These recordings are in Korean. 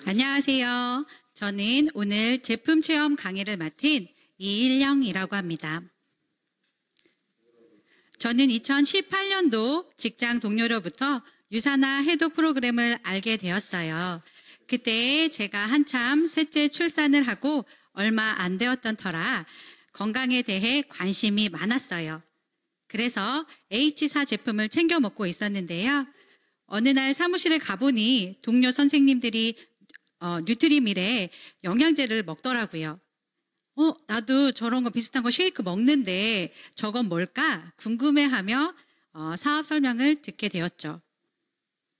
안녕하세요. 저는 오늘 제품 체험 강의를 맡은 이일영이라고 합니다. 저는 2018년도 직장 동료로부터 유산화 해독 프로그램을 알게 되었어요. 그때 제가 한참 셋째 출산을 하고 얼마 안 되었던 터라 건강에 대해 관심이 많았어요. 그래서 H사 제품을 챙겨 먹고 있었는데요. 어느 날 사무실에 가보니 동료 선생님들이 뉴트리밀에 영양제를 먹더라고요. 나도 저런 거 비슷한 거 쉐이크 먹는데 저건 뭘까 궁금해하며 사업 설명을 듣게 되었죠.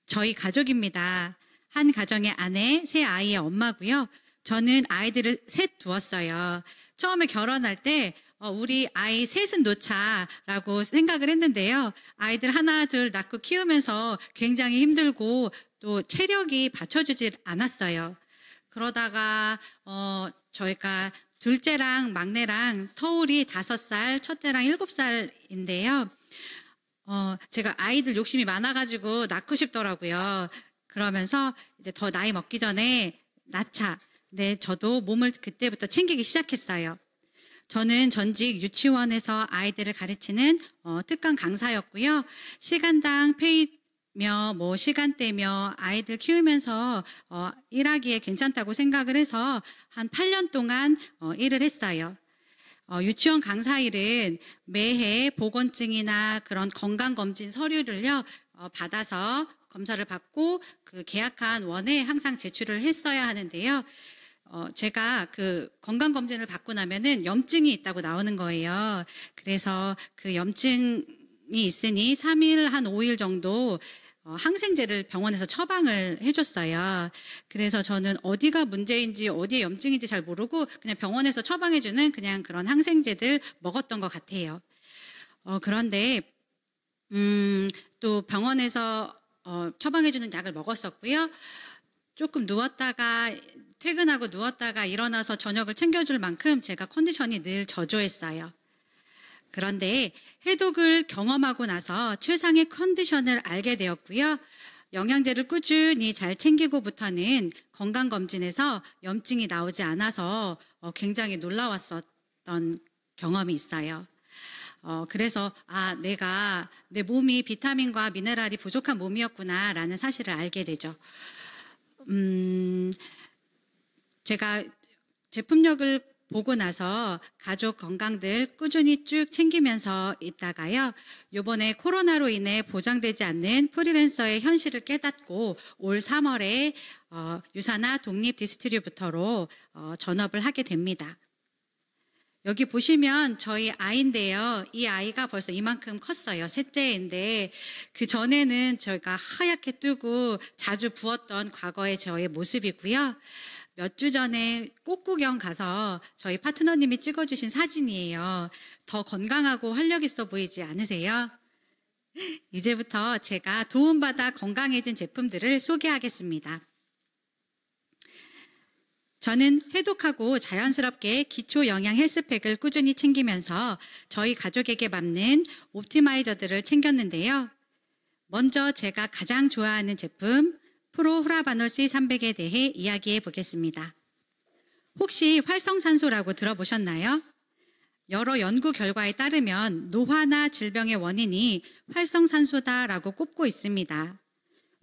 저희 가족입니다. 한 가정의 아내, 세 아이의 엄마고요. 저는 아이들을 셋 두었어요. 처음에 결혼할 때 우리 아이 셋은 놓자라고 생각을 했는데요. 아이들 하나, 둘 낳고 키우면서 굉장히 힘들고 또 체력이 받쳐주질 않았어요. 그러다가 저희가 둘째랑 막내랑 터울이 5살, 첫째랑 7살인데요. 제가 아이들 욕심이 많아가지고 낳고 싶더라고요. 그러면서 이제 더 나이 먹기 전에 낳자. 네, 저도 몸을 그때부터 챙기기 시작했어요. 저는 전직 유치원에서 아이들을 가르치는 특강 강사였고요. 시간당 페이며 시간대며 아이들 키우면서 일하기에 괜찮다고 생각을 해서 한 8년 동안 일을 했어요. 유치원 강사 일은 매해 보건증이나 그런 건강검진 서류를요 받아서 검사를 받고 그 계약한 원에 항상 제출을 했어야 하는데요. 제가 그 건강검진을 받고 나면은 염증이 있다고 나오는 거예요. 그래서 그 염증이 있으니 3일 한 5일 정도 항생제를 병원에서 처방을 해줬어요. 그래서 저는 어디가 문제인지 어디에 염증인지 잘 모르고 그냥 병원에서 처방해주는 그냥 그런 항생제들 먹었던 것 같아요. 그런데 또 병원에서 처방해주는 약을 먹었었고요. 조금 퇴근하고 누웠다가 일어나서 저녁을 챙겨줄 만큼 제가 컨디션이 늘 저조했어요. 그런데 해독을 경험하고 나서 최상의 컨디션을 알게 되었고요. 영양제를 꾸준히 잘 챙기고부터는 건강검진에서 염증이 나오지 않아서 굉장히 놀라웠었던 경험이 있어요. 그래서 내가 내 몸이 비타민과 미네랄이 부족한 몸이었구나라는 사실을 알게 되죠. 제가 제품력을 보고 나서 가족 건강들 꾸준히 쭉 챙기면서 있다가요. 이번에 코로나로 인해 보장되지 않는 프리랜서의 현실을 깨닫고 올 3월에 유산화 독립 디스트리뷰터로 전업을 하게 됩니다. 여기 보시면 저희 아이인데요. 이 아이가 벌써 이만큼 컸어요. 셋째인데 그 전에는 저희가 하얗게 뜨고 자주 부었던 과거의 저의 모습이고요. 몇 주 전에 꽃구경 가서 저희 파트너님이 찍어주신 사진이에요. 더 건강하고 활력 있어 보이지 않으세요? 이제부터 제가 도움받아 건강해진 제품들을 소개하겠습니다. 저는 해독하고 자연스럽게 기초 영양 헬스팩을 꾸준히 챙기면서 저희 가족에게 맞는 옵티마이저들을 챙겼는데요. 먼저 제가 가장 좋아하는 제품 프로후라바놀 C300에 대해 이야기해 보겠습니다. 혹시 활성산소라고 들어보셨나요? 여러 연구 결과에 따르면 노화나 질병의 원인이 활성산소다라고 꼽고 있습니다.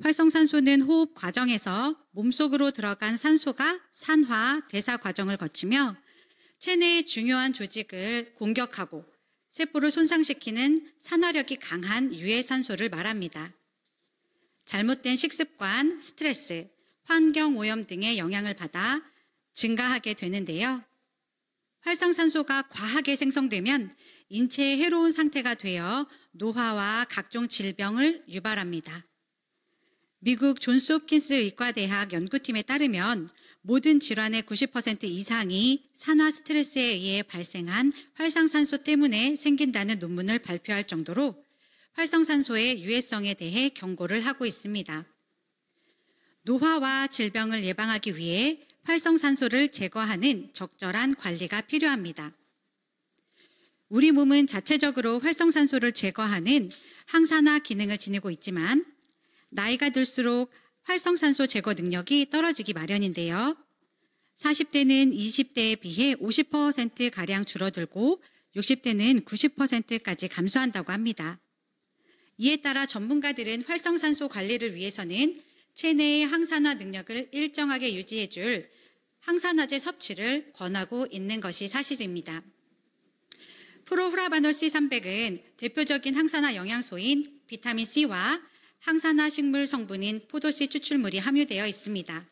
활성산소는 호흡 과정에서 몸속으로 들어간 산소가 산화, 대사 과정을 거치며 체내의 중요한 조직을 공격하고 세포를 손상시키는 산화력이 강한 유해산소를 말합니다. 잘못된 식습관, 스트레스, 환경오염 등의 영향을 받아 증가하게 되는데요. 활성산소가 과하게 생성되면 인체에 해로운 상태가 되어 노화와 각종 질병을 유발합니다. 미국 존스 홉킨스 의과대학 연구팀에 따르면 모든 질환의 90% 이상이 산화 스트레스에 의해 발생한 활성산소 때문에 생긴다는 논문을 발표할 정도로 활성산소의 유해성에 대해 경고를 하고 있습니다. 노화와 질병을 예방하기 위해 활성산소를 제거하는 적절한 관리가 필요합니다. 우리 몸은 자체적으로 활성산소를 제거하는 항산화 기능을 지니고 있지만 나이가 들수록 활성산소 제거 능력이 떨어지기 마련인데요. 40대는 20대에 비해 50%가량 줄어들고 60대는 90%까지 감소한다고 합니다. 이에 따라 전문가들은 활성산소 관리를 위해서는 체내의 항산화 능력을 일정하게 유지해줄 항산화제 섭취를 권하고 있는 것이 사실입니다. 프로후라바놀 C300은 대표적인 항산화 영양소인 비타민 C와 항산화 식물 성분인 포도씨 추출물이 함유되어 있습니다.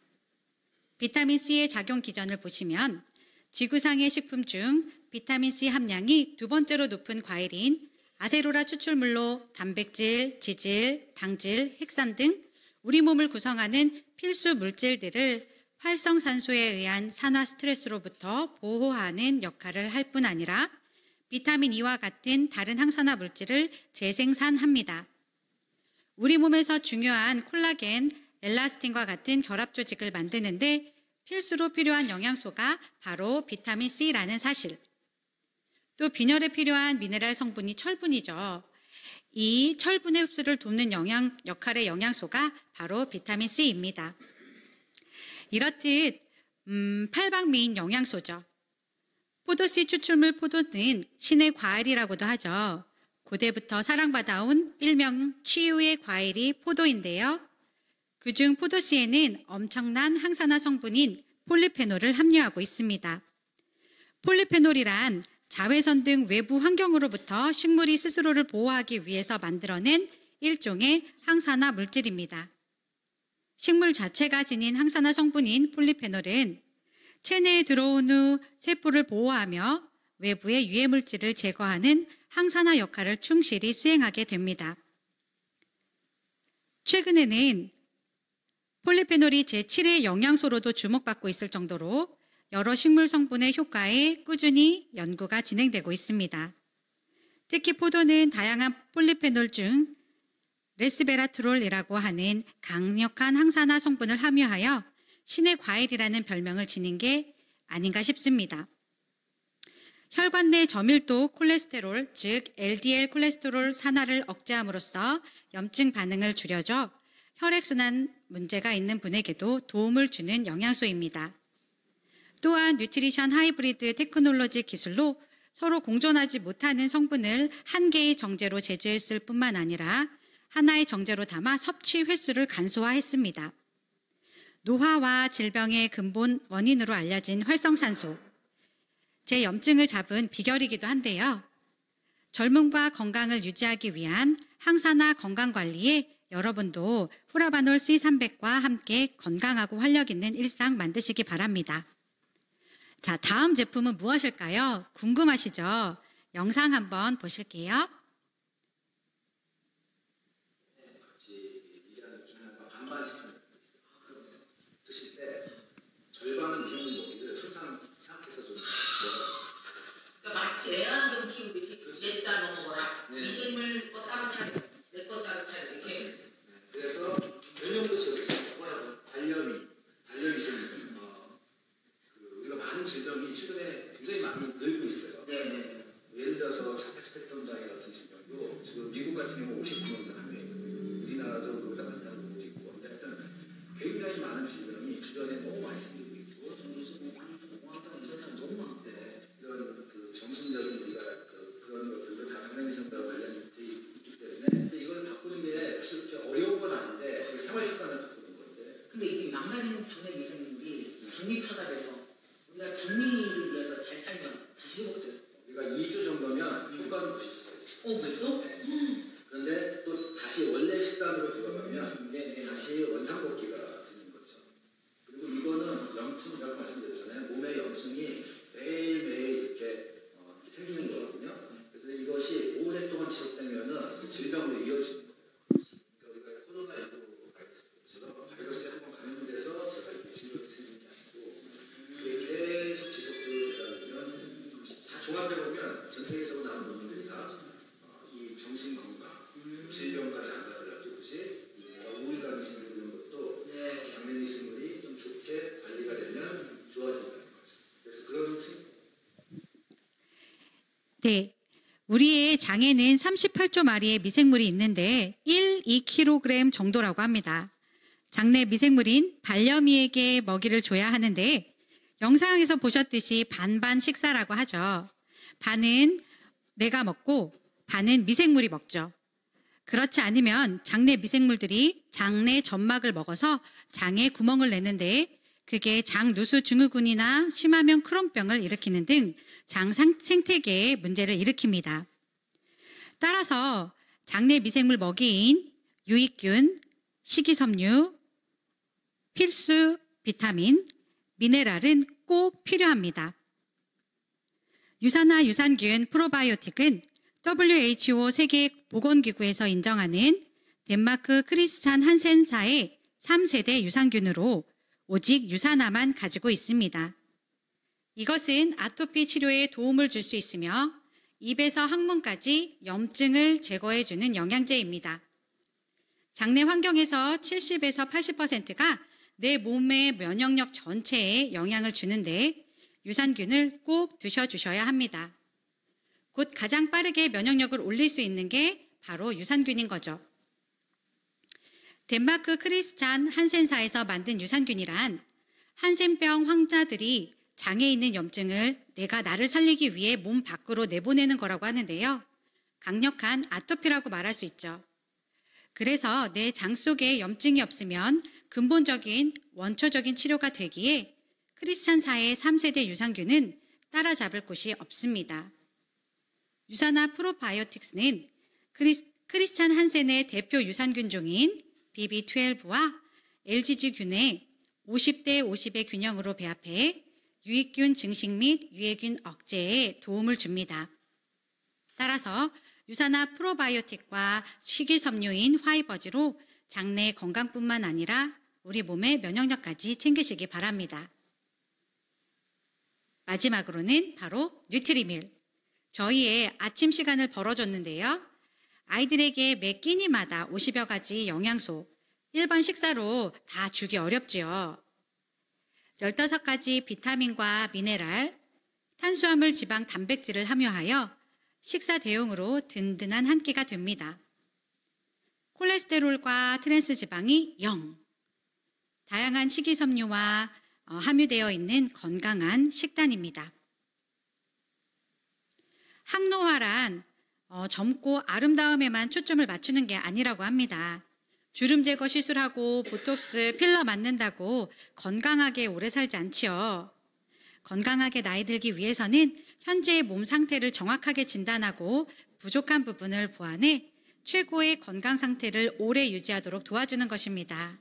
비타민 C의 작용 기전을 보시면 지구상의 식품 중 비타민 C 함량이 두 번째로 높은 과일인 아세로라 추출물로 단백질, 지질, 당질, 핵산 등 우리 몸을 구성하는 필수 물질들을 활성산소에 의한 산화 스트레스로부터 보호하는 역할을 할 뿐 아니라 비타민 E와 같은 다른 항산화 물질을 재생산합니다. 우리 몸에서 중요한 콜라겐, 엘라스틴과 같은 결합 조직을 만드는데 필수로 필요한 영양소가 바로 비타민 C라는 사실. 또 빈혈에 필요한 미네랄 성분이 철분이죠. 이 철분의 흡수를 돕는 역할의 영양소가 바로 비타민 C입니다. 이렇듯 팔방미인 영양소죠. 포도씨 추출물 포도는 신의 과일이라고도 하죠. 고대부터 사랑받아온 일명 치유의 과일이 포도인데요. 그중 포도씨에는 엄청난 항산화 성분인 폴리페놀을 함유하고 있습니다. 폴리페놀이란 자외선 등 외부 환경으로부터 식물이 스스로를 보호하기 위해서 만들어낸 일종의 항산화 물질입니다. 식물 자체가 지닌 항산화 성분인 폴리페놀은 체내에 들어온 후 세포를 보호하며 외부의 유해물질을 제거하는 항산화 역할을 충실히 수행하게 됩니다. 최근에는 폴리페놀이 제7의 영양소로도 주목받고 있을 정도로 여러 식물 성분의 효과에 꾸준히 연구가 진행되고 있습니다. 특히 포도는 다양한 폴리페놀 중 레스베라트롤이라고 하는 강력한 항산화 성분을 함유하여 신의 과일이라는 별명을 지닌 게 아닌가 싶습니다. 혈관 내 저밀도 콜레스테롤, 즉 LDL 콜레스테롤 산화를 억제함으로써 염증 반응을 줄여줘 혈액순환 문제가 있는 분에게도 도움을 주는 영양소입니다. 또한 뉴트리션 하이브리드 테크놀로지 기술로 서로 공존하지 못하는 성분을 한 개의 정제로 제조했을 뿐만 아니라 하나의 정제로 담아 섭취 횟수를 간소화했습니다. 노화와 질병의 근본 원인으로 알려진 활성산소, 제 염증을 잡은 비결이기도 한데요. 젊음과 건강을 유지하기 위한 항산화 건강관리에 여러분도 후라바놀 C300과 함께 건강하고 활력 있는 일상 만드시기 바랍니다. 자, 다음 제품은 무엇일까요? 궁금하시죠? 영상 한번 보실게요. 절반은 미생물 먹이를 항상 생각해서 좀 그러니까 마치 애완동 키우듯이 냈다 넘어가라. 미생물 거 따로 차려, 내 거 따로 차려 이렇게. 그래서 별명도 지어주세요. 뭐라고? 반려미생물. 우리가 많은 질병이 최근에 굉장히 많이 늘고 있어요. 네네. 예를 들어서 자폐 스펙트럼 장애 같은 질병도 지금 미국 같은 경우 59명당 한 명이고 우리나라도 그보다 많다는 것도 있고, 하여튼 굉장히 많은 질병이 주변에 너무 많이 생기고 있고, 너무 많은데 이런 그 정신적인 우리가 그런 것들도 다 장례미생물과 관련이 돼 있기 때문에, 근데 이걸 바꾸는 게 사실 그렇게 어려운 건 아닌데 생활 습관을 바꾸는 건데. 근데 이게 망가진 장례미생물이 장미파가 돼서 우리가 장미를 위해서 잘 살면 다시 회복돼요. 우리가 2주 정도면 효과는 보실 수가 있어요. 벌써? 네. 그런데 또 다시 원래 식단으로 돌아가면 다시 원상복귀가 되는 거죠. 그리고 이거는 염증, 제가 말씀드렸잖아요. 몸의 염증이 매일매일 이렇게 생기는 거거든요. 그래서 이것이 오랫동안 지속되면은 질병으로 이어지는 거예요. 그러니까 우리가 코로나19 바이러스처럼 바이러스에 한번 감염돼서 제가 이렇게 질병이 생기는 게 아니고 이게 계속 지속되면 다 종합해보면 전 세계적으로 나온 논문들이 다 이 정신건강, 질병까지 안 가더라도 우울감이 생기는 것도 장내미생물이 좀 좋게 관리가 되면 좋아진다는 거죠. 그래서 그런 측면. 네, 우리의 장에는 38조 마리의 미생물이 있는데 1, 2kg 정도라고 합니다. 장내 미생물인 반려미에게 먹이를 줘야 하는데 영상에서 보셨듯이 반반 식사라고 하죠. 반은 내가 먹고 반은 미생물이 먹죠. 그렇지 않으면 장내 미생물들이 장내 점막을 먹어서 장에 구멍을 내는데 그게 장 누수 증후군이나 심하면 크론병을 일으키는 등 장 생태계에 문제를 일으킵니다. 따라서 장내 미생물 먹이인 유익균, 식이섬유, 필수 비타민, 미네랄은 꼭 필요합니다. 유산화 유산균 프로바이오틱은 WHO 세계보건기구에서 인정하는 덴마크 크리스찬 한센사의 3세대 유산균으로 오직 유산화만 가지고 있습니다. 이것은 아토피 치료에 도움을 줄 수 있으며 입에서 항문까지 염증을 제거해주는 영양제입니다. 장내 환경에서 70에서 80%가 내 몸의 면역력 전체에 영향을 주는데 유산균을 꼭 드셔주셔야 합니다. 곧 가장 빠르게 면역력을 올릴 수 있는 게 바로 유산균인 거죠. 덴마크 크리스찬 한센사에서 만든 유산균이란 한센병 환자들이 장에 있는 염증을 내가 나를 살리기 위해 몸 밖으로 내보내는 거라고 하는데요. 강력한 아토피라고 말할 수 있죠. 그래서 내 장 속에 염증이 없으면 근본적인 원초적인 치료가 되기에 크리스찬사의 3세대 유산균은 따라잡을 곳이 없습니다. 유산화 프로바이오틱스는 크리스찬 한센의 대표 유산균종인 BB12와 LGG균의 50대 50의 균형으로 배합해 유익균 증식 및 유해균 억제에 도움을 줍니다. 따라서 유산화 프로바이오틱과 식이섬유인 화이버즈로 장내 건강뿐만 아니라 우리 몸의 면역력까지 챙기시기 바랍니다. 마지막으로는 바로 뉴트리밀. 저희의 아침 시간을 벌어줬는데요. 아이들에게 매 끼니마다 50여 가지 영양소, 일반 식사로 다 주기 어렵지요. 15가지 비타민과 미네랄, 탄수화물, 지방, 단백질을 함유하여 식사 대용으로 든든한 한 끼가 됩니다. 콜레스테롤과 트랜스 지방이 0, 다양한 식이섬유와 함유되어 있는 건강한 식단입니다. 항노화란 젊고 아름다움에만 초점을 맞추는 게 아니라고 합니다. 주름 제거 시술하고 보톡스, 필러 맞는다고 건강하게 오래 살지 않지요. 건강하게 나이 들기 위해서는 현재의 몸 상태를 정확하게 진단하고 부족한 부분을 보완해 최고의 건강 상태를 오래 유지하도록 도와주는 것입니다.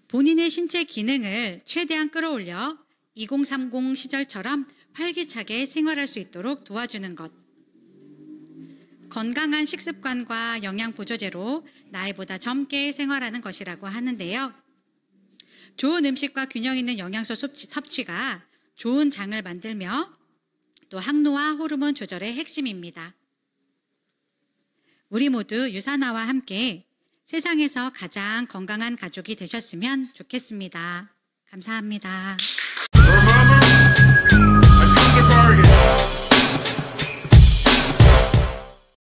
본인의 신체 기능을 최대한 끌어올려 2030 시절처럼 활기차게 생활할 수 있도록 도와주는 것. 건강한 식습관과 영양보조제로 나이보다 젊게 생활하는 것이라고 하는데요. 좋은 음식과 균형 있는 영양소 섭취가 좋은 장을 만들며 또 항노화 호르몬 조절의 핵심입니다. 우리 모두 유산화와 함께 세상에서 가장 건강한 가족이 되셨으면 좋겠습니다. 감사합니다. Her mama, I found the bargain.